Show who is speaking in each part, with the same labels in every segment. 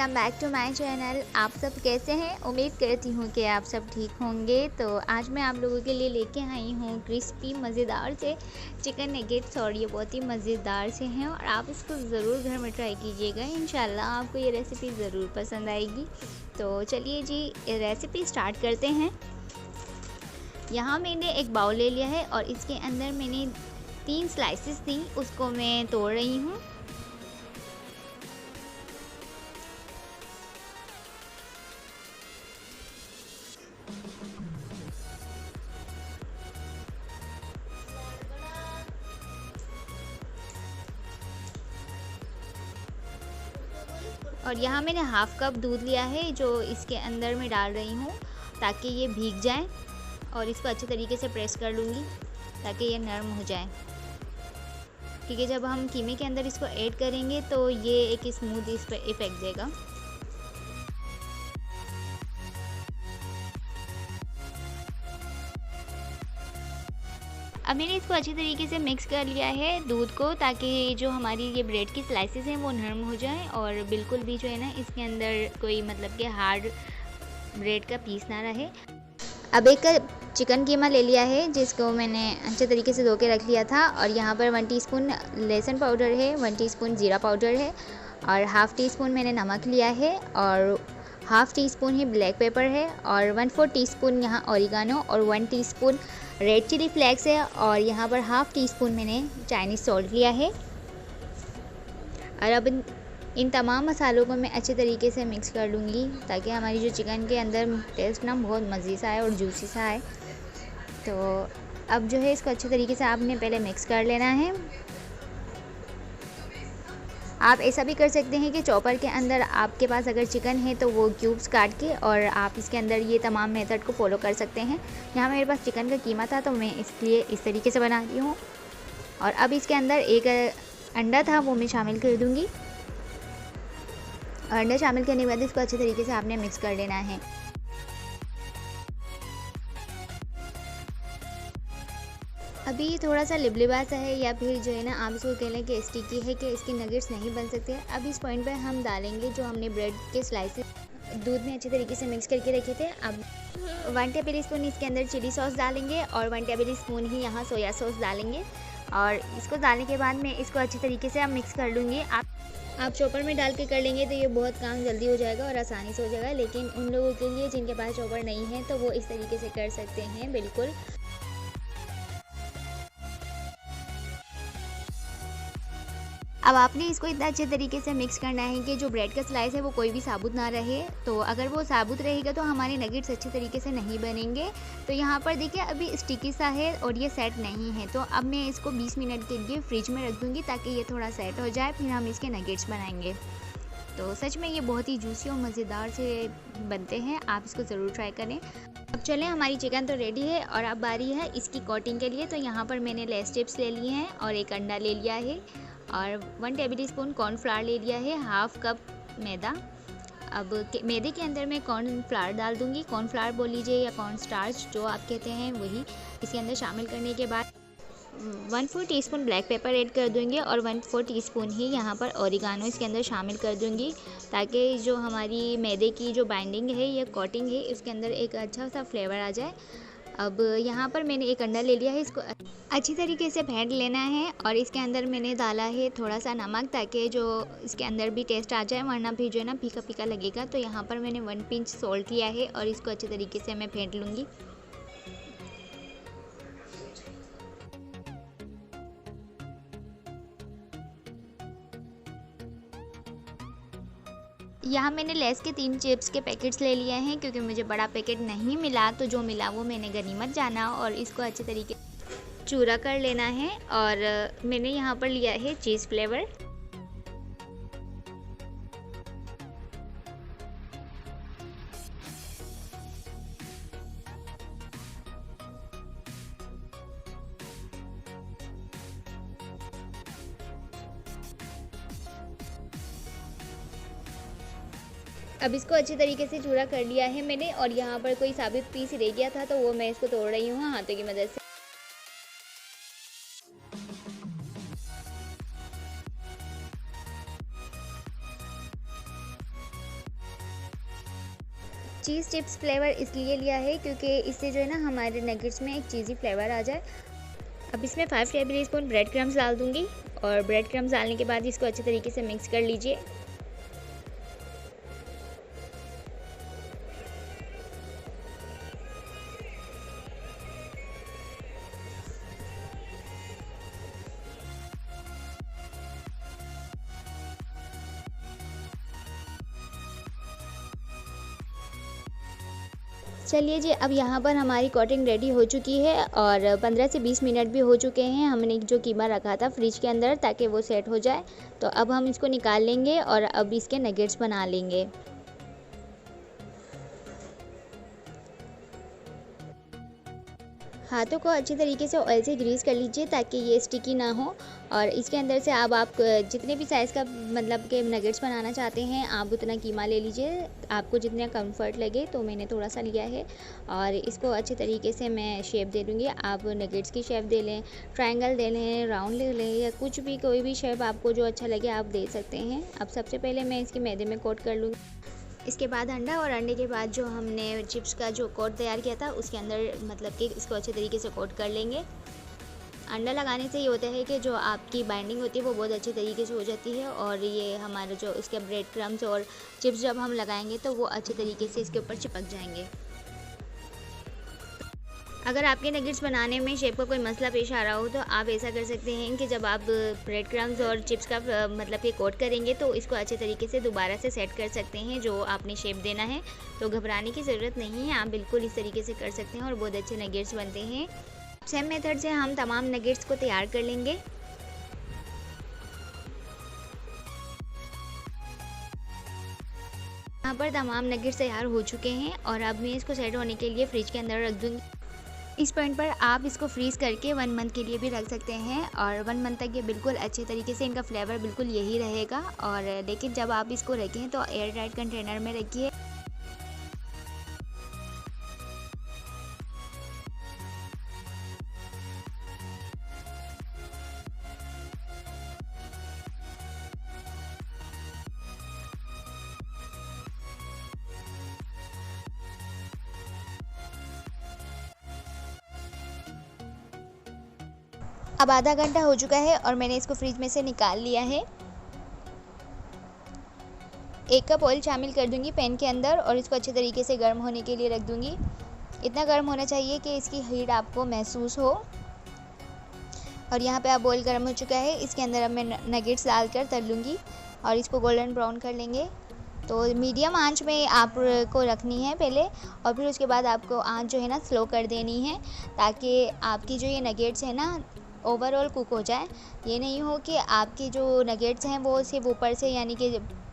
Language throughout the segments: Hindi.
Speaker 1: Welcome back to my channel. आप सब कैसे हैं? उम्मीद करती हूँ कि आप सब ठीक होंगे। तो आज मैं आप लोगों के लिए लेके आई हूँ क्रिस्पी मज़ेदार से चिकन नगेट्स और ये बहुत ही मज़ेदार से हैं और आप इसको ज़रूर घर में ट्राई कीजिएगा। इंशाल्लाह आपको ये रेसिपी ज़रूर पसंद आएगी। तो चलिए जी रेसिपी स्टार्ट करते हैं। यहाँ मैंने एक बाउल ले लिया है और इसके अंदर मैंने 3 स्लाइसेस थी, उसको मैं तोड़ रही हूँ। और यहाँ मैंने हाफ़ कप दूध लिया है जो इसके अंदर मैं डाल रही हूँ ताकि ये भीग जाए और इसको अच्छे तरीके से प्रेस कर लूँगी ताकि ये नरम हो जाए, क्योंकि जब हम कीमे के अंदर इसको ऐड करेंगे तो ये एक स्मूथ इस पर इफेक्ट देगा। अब मैंने इसको अच्छी तरीके से मिक्स कर लिया है दूध को, ताकि जो हमारी ये ब्रेड की स्लाइसेस हैं वो नरम हो जाएं और बिल्कुल भी जो है ना इसके अंदर कोई मतलब कि हार्ड ब्रेड का पीस ना रहे। अब एक चिकन कीमा ले लिया है जिसको मैंने अच्छे तरीके से धो के रख लिया था और यहाँ पर 1 टीस्पून लहसुन पाउडर है, 1 टीस्पून जीरा पाउडर है और हाफ़ टी स्पून मैंने नमक लिया है और हाफ़ टी स्पून ही ब्लैक पेपर है और 1/4 टीस्पून यहाँ ऑरिगानो और 1 टीस्पून रेड चिली फ्लेक्स है और यहाँ पर हाफ़ टी स्पून मैंने चाइनीज़ सॉल्ट लिया है। और अब इन तमाम मसालों को मैं अच्छे तरीके से मिक्स कर लूँगी ताकि हमारी जो चिकन के अंदर टेस्ट ना बहुत मज़े सा आए और जूसी सा आए। तो अब जो है इसको अच्छे तरीके से आपने पहले मिक्स कर लेना है। आप ऐसा भी कर सकते हैं कि चॉपर के अंदर आपके पास अगर चिकन है तो वो क्यूब्स काट के और आप इसके अंदर ये तमाम मेथड को फॉलो कर सकते हैं। यहाँ मेरे पास चिकन का कीमा था तो मैं इसलिए इस तरीके से बना रही हूँ। और अब इसके अंदर एक अंडा था वो मैं शामिल कर दूँगी और अंडा शामिल करने के बाद इसको अच्छे तरीके से आपने मिक्स कर लेना है। अभी थोड़ा सा लिबलिबा सा है या फिर जो है ना आप इसको कह लें कि स्टिकी है कि इसके नगेट्स नहीं बन सकते। अब इस पॉइंट पे हम डालेंगे जो हमने ब्रेड के स्लाइसेस दूध में अच्छे तरीके से मिक्स करके रखे थे। अब 1 टेबल स्पून इसके अंदर चिली सॉस डालेंगे और 1 टेबल स्पून ही यहाँ सोया सॉस डालेंगे और इसको डालने के बाद मैं इसको अच्छे तरीके से अब मिक्स कर लूँगी। आप चॉपर में डाल के कर लेंगे तो ये बहुत काम जल्दी हो जाएगा और आसानी से हो जाएगा, लेकिन उन लोगों के लिए जिनके पास चॉपर नहीं है तो वो इस तरीके से कर सकते हैं बिल्कुल। अब आपने इसको इतना अच्छे तरीके से मिक्स करना है कि जो ब्रेड का स्लाइस है वो कोई भी साबुत ना रहे। तो अगर वो साबुत रहेगा तो हमारे नगेट्स अच्छे तरीके से नहीं बनेंगे। तो यहाँ पर देखिए अभी स्टिकी सा है और ये सेट नहीं है, तो अब मैं इसको 20 मिनट के लिए फ्रिज में रख दूँगी ताकि ये थोड़ा सेट हो जाए, फिर हम इसके नगेट्स बनाएंगे। तो सच में ये बहुत ही जूसी और मज़ेदार से बनते हैं, आप इसको ज़रूर ट्राई करें। अब चलें, हमारी चिकन तो रेडी है और अब बारी है इसकी कोटिंग के लिए। तो यहाँ पर मैंने लेस चिप्स ले लिए हैं और एक अंडा ले लिया है और 1 टेबल स्पून कॉर्नफ्लावर ले लिया है, हाफ़ कप मैदा। अब मैदे के अंदर मैं कॉर्नफ्लावर डाल दूँगी, कॉर्नफ्लावर बोल लीजिए या कॉर्न स्टार्च जो आप कहते हैं वही। इसके अंदर शामिल करने के बाद 1/4 टीस्पून ब्लैक पेपर ऐड कर दूँगी और 1/4 टीस्पून ही यहाँ पर ऑरिगानो इसके अंदर शामिल कर दूँगी ताकि जो हमारी मैदे की जो बाइंडिंग है या कोटिंग है इसके अंदर एक अच्छा सा फ्लेवर आ जाए। अब यहाँ पर मैंने एक अंडा ले लिया है, इसको अच्छी तरीके से फेंट लेना है और इसके अंदर मैंने डाला है थोड़ा सा नमक ताकि जो इसके अंदर भी टेस्ट आ जाए, वरना भी जो है ना फीका फीका लगेगा। तो यहाँ पर मैंने 1 पिंच सॉल्ट लिया है और इसको अच्छे तरीके से मैं फेंट लूँगी। यहाँ मैंने लेस के 3 चिप्स के पैकेट्स ले लिए हैं क्योंकि मुझे बड़ा पैकेट नहीं मिला, तो जो मिला वो मैंने गनीमत जाना और इसको अच्छे तरीके चूरा कर लेना है। और मैंने यहाँ पर लिया है चीज़ फ्लेवर। अब इसको अच्छी तरीके से चूरा कर लिया है मैंने और यहाँ पर कोई साबुत पीस रह गया था तो वो मैं इसको तोड़ रही हूँ हाथों की मदद से। चीज़ चिप्स फ्लेवर इसलिए लिया है क्योंकि इससे जो है ना हमारे नगेट्स में एक चीज़ी फ्लेवर आ जाए। अब इसमें 5 टेबल स्पून ब्रेड क्रम्स डाल दूँगी और ब्रेड क्रम्स डालने के बाद इसको अच्छे तरीके से मिक्स कर लीजिए। चलिए जी, अब यहाँ पर हमारी कोटिंग रेडी हो चुकी है और 15 से 20 मिनट भी हो चुके हैं। हमने जो कीमा रखा था फ्रिज के अंदर ताकि वो सेट हो जाए, तो अब हम इसको निकाल लेंगे और अब इसके नगेट्स बना लेंगे। हाथों को अच्छी तरीके से ऑयल से ग्रीस कर लीजिए ताकि ये स्टिकी ना हो। और इसके अंदर से अब आप जितने भी साइज़ का मतलब के नगेट्स बनाना चाहते हैं आप उतना कीमा ले लीजिए, आपको जितना कंफर्ट लगे। तो मैंने थोड़ा सा लिया है और इसको अच्छे तरीके से मैं शेप दे दूँगी। आप नगेट्स की शेप दे लें, ट्रायंगल दे लें, राउंड ले लें या कुछ भी, कोई भी शेप आपको जो अच्छा लगे आप दे सकते हैं। अब सबसे पहले मैं इसके मैदे में कोट कर लूँगी। इसके बाद अंडा और अंडे के बाद जो हमने चिप्स का जो कोट तैयार किया था उसके अंदर मतलब कि इसको अच्छे तरीके से कोट कर लेंगे। अंडा लगाने से ये होता है कि जो आपकी बाइंडिंग होती है वो बहुत अच्छे तरीके से हो जाती है और ये हमारे जो इसके ब्रेड क्रम्स और चिप्स जब हम लगाएंगे तो वो अच्छे तरीके से इसके ऊपर चिपक जाएंगे। अगर आपके नगेट्स बनाने में शेप का कोई मसला पेश आ रहा हो तो आप ऐसा कर सकते हैं कि जब आप ब्रेड क्रम्स और चिप्स का मतलब कि कोट करेंगे तो इसको अच्छे तरीके से दोबारा से सेट कर सकते हैं जो आपने शेप देना है। तो घबराने की ज़रूरत नहीं है, आप बिल्कुल इस तरीके से कर सकते हैं और बहुत अच्छे नगेट्स बनते हैं। सेम मेथड से हम तमाम नगेट्स को तैयार कर लेंगे। यहाँ पर तमाम नगेट्स तैयार हो चुके हैं और अब मैं इसको सेट होने के लिए फ्रिज के अंदर रख दूँगी। इस पॉइंट पर आप इसको फ्रीज़ करके 1 मंथ के लिए भी रख सकते हैं और 1 मंथ तक ये बिल्कुल अच्छे तरीके से इनका फ्लेवर बिल्कुल यही रहेगा। और लेकिन जब आप इसको रखें तो एयर टाइट कंटेनर में रखिए। अब आधा घंटा हो चुका है और मैंने इसको फ्रिज में से निकाल लिया है। 1 कप ऑयल शामिल कर दूंगी पैन के अंदर और इसको अच्छे तरीके से गर्म होने के लिए रख दूंगी। इतना गर्म होना चाहिए कि इसकी हीट आपको महसूस हो। और यहाँ पे अब ऑयल गर्म हो चुका है, इसके अंदर अब मैं नगेट्स डालकर तल लूँगी और इसको गोल्डन ब्राउन कर लेंगे। तो मीडियम आंच में आपको रखनी है पहले और फिर उसके बाद आपको आंच जो है ना स्लो कर देनी है ताकि आपकी जो ये नगेट्स है ना ओवरऑल कुक हो जाए। ये नहीं हो कि आपके जो नगेट्स हैं वो सिर्फ ऊपर से यानी कि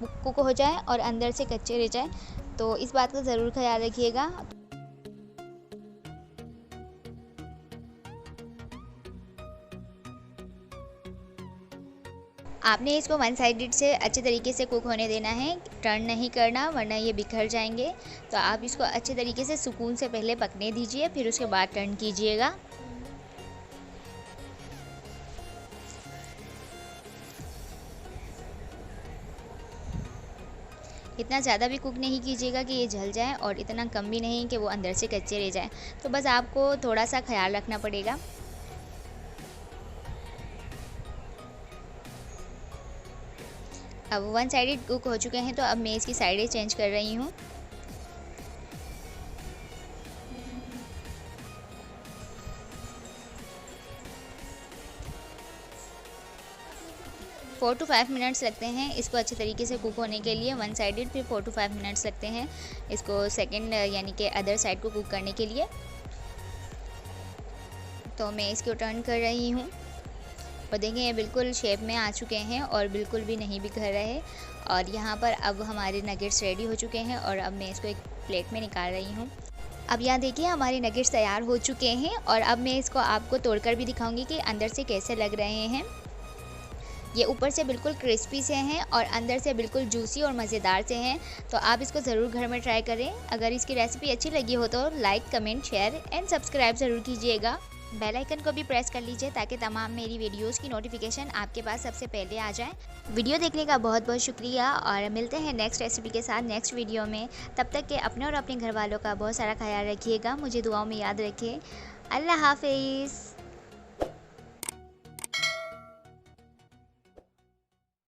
Speaker 1: कुक हो जाए और अंदर से कच्चे रह जाए। तो इस बात का ज़रूर ख्याल रखिएगा। आपने इसको वन साइडेड से अच्छे तरीके से कुक होने देना है, टर्न नहीं करना वरना ये बिखर जाएंगे। तो आप इसको अच्छे तरीके से सुकून से पहले पकने दीजिए, फिर उसके बाद टर्न कीजिएगा। इतना ज़्यादा भी कुक नहीं कीजिएगा कि ये जल जाए और इतना कम भी नहीं कि वो अंदर से कच्चे रह जाए। तो बस आपको थोड़ा सा ख्याल रखना पड़ेगा। अब 1 साइडेड कुक हो चुके हैं तो अब मैं इसकी साइडें चेंज कर रही हूँ। फोर टू 5 मिनट्स लगते हैं इसको अच्छे तरीके से कुक होने के लिए 1 साइडेड, फिर 4 टू 5 मिनट्स लगते हैं इसको सेकंड यानी कि अदर साइड को कुक करने के लिए। तो मैं इसको टर्न कर रही हूँ और देखें ये बिल्कुल शेप में आ चुके हैं और बिल्कुल भी नहीं बिखर रहे। और यहाँ पर अब हमारे नगेट्स रेडी हो चुके हैं और अब मैं इसको एक प्लेट में निकाल रही हूँ। अब यहाँ देखिए हमारे नगेट्स तैयार हो चुके हैं और अब मैं इसको आपको तोड़कर भी दिखाऊंगी कि अंदर से कैसे लग रहे हैं। ये ऊपर से बिल्कुल क्रिस्पी से हैं और अंदर से बिल्कुल जूसी और मज़ेदार से हैं। तो आप इसको ज़रूर घर में ट्राई करें। अगर इसकी रेसिपी अच्छी लगी हो तो like, comment, share and subscribe ज़रूर कीजिएगा। बेल आइकन को भी प्रेस कर लीजिए ताकि तमाम मेरी वीडियोस की नोटिफिकेशन आपके पास सबसे पहले आ जाए। वीडियो देखने का बहुत बहुत शुक्रिया और मिलते हैं नेक्स्ट रेसिपी के साथ नेक्स्ट वीडियो में। तब तक के अपने और अपने घर वालों का बहुत सारा ख्याल रखिएगा, मुझे दुआओं में याद रखें। अल्लाह हाफिज़।